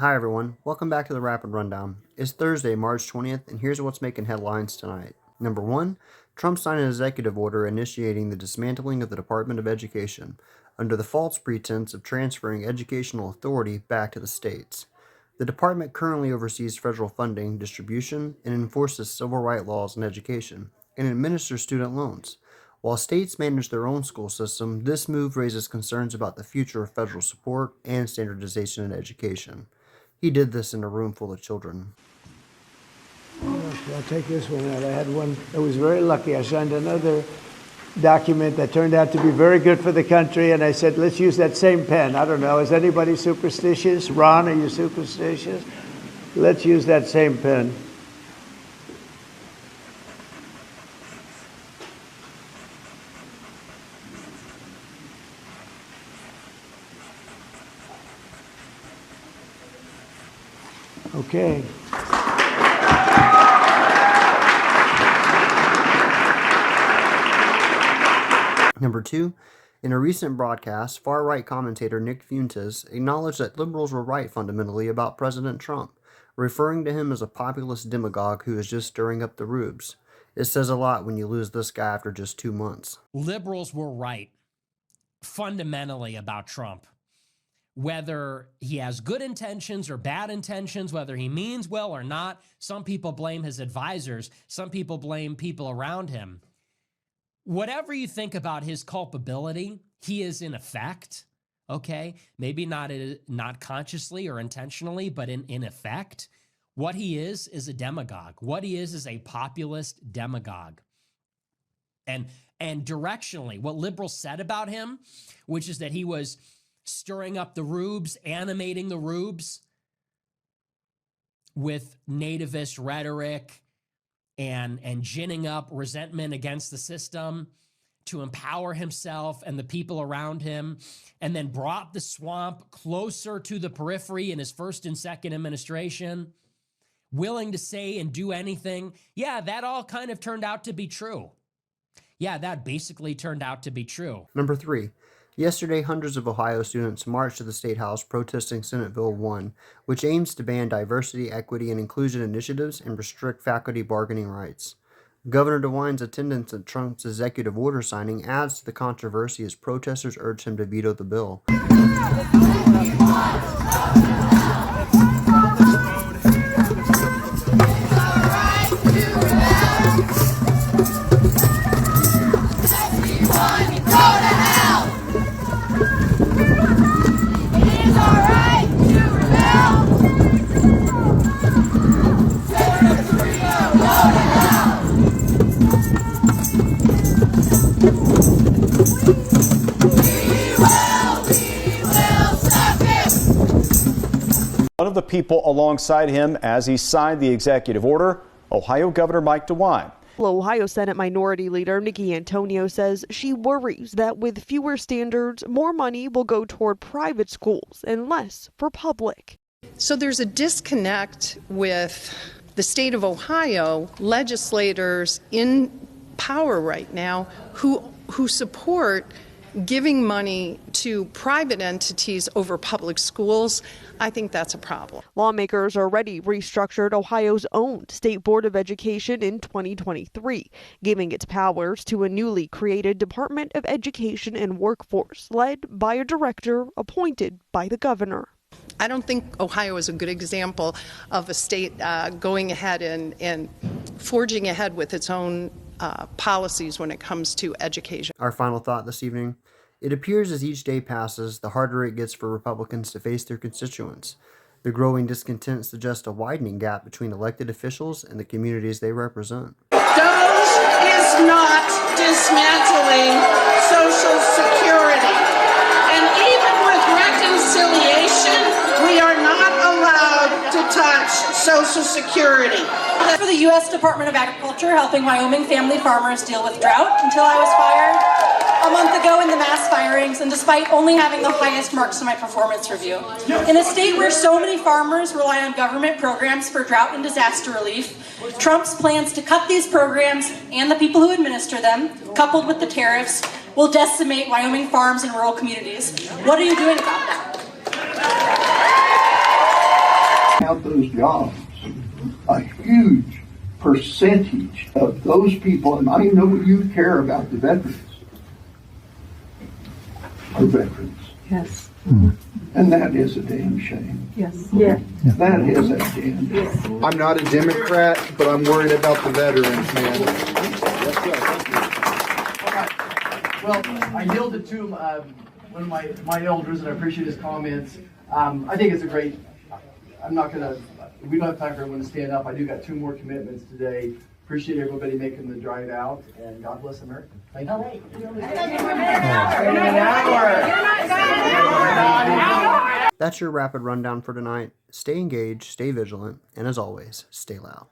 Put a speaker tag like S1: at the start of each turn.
S1: Hi everyone, welcome back to the Rapid Rundown. It's Thursday, March 20th, and here's what's making headlines tonight. Number 1, Trump signed an executive order initiating the dismantling of the Department of Education, under the false pretense of transferring educational authority back to the states. The department currently oversees federal funding, distribution, and enforces civil rights laws in education, and administers student loans. While states manage their own school system, this move raises concerns about the future of federal support and standardization in education. He did this in a room full of children.
S2: Okay, I'll take this one out. I had one that was very lucky. I signed another document that turned out to be very good for the country, and I said, let's use that same pen. I don't know, is anybody superstitious? Ron, are you superstitious? Let's use that same pen. Okay.
S1: Number 2, in a recent broadcast, far-right commentator Nick Fuentes acknowledged that liberals were right fundamentally about President Trump, referring to him as a populist demagogue who is just stirring up the rubes. It says a lot when you lose this guy after just 2 months.
S3: Liberals were right fundamentally about Trump. Whether he has good intentions or bad intentions, whether he means well or not, some people blame his advisors, some people blame people around him. Whatever you think about his culpability, he is in effect, okay? Maybe not consciously or intentionally, but in effect, what he is a demagogue. What he is a populist demagogue. And directionally, what liberals said about him, which is that he was stirring up the rubes, animating the rubes with nativist rhetoric and ginning up resentment against the system to empower himself and the people around him, and then brought the swamp closer to the periphery in his first and second administration, willing to say and do anything. Yeah, that all kind of turned out to be true. Yeah, that basically turned out to be true.
S1: Number 3, yesterday, hundreds of Ohio students marched to the State House protesting Senate Bill 1, which aims to ban diversity, equity, and inclusion initiatives and restrict faculty bargaining rights. Governor DeWine's attendance at Trump's executive order signing adds to the controversy as protesters urge him to veto the bill.
S4: One of the people alongside him as he signed the executive order, Ohio Governor Mike DeWine.
S5: Ohio Senate Minority Leader Nikki Antonio says she worries that with fewer standards, more money will go toward private schools and less for public.
S6: So there's a disconnect with the state of Ohio legislators in power right now who support giving money to private entities over public schools. I think that's a problem.
S5: Lawmakers already restructured Ohio's own State Board of Education in 2023, giving its powers to a newly created Department of Education and Workforce, led by a director appointed by the governor.
S6: I don't think Ohio is a good example of a state going ahead and forging ahead with its own policies when it comes to education.
S1: Our final thought this evening. It appears as each day passes, the harder it gets for Republicans to face their constituents. The growing discontent suggests a widening gap between elected officials and the communities they represent.
S7: DOGE is not dismantling Social Security. And even with reconciliation, we are not allowed to touch Social Security.
S8: For the U.S. Department of Agriculture, helping Wyoming family farmers deal with drought until I was fired a month ago in the mass firings, and despite only having the highest marks in my performance review. In a state where so many farmers rely on government programs for drought and disaster relief, Trump's plans to cut these programs and the people who administer them, coupled with the tariffs, will decimate Wyoming farms and rural communities. What are you doing about that?
S9: jobs. A huge percentage of those people, and I know you care about the veterans, are veterans.
S10: Yes.
S9: And that is a damn shame.
S10: Yes. Yeah.
S9: That is a damn shame.
S11: I'm not a Democrat, but I'm worried about the veterans, man.
S12: Well, I yielded to one of my elders, and I appreciate his comments. I think it's a great. We don't have time for everyone to stand up. I do got 2 more commitments today. Appreciate everybody making the drive out, and God bless America. Thank you.
S1: That's your rapid rundown for tonight. Stay engaged, stay vigilant, and as always, stay loud.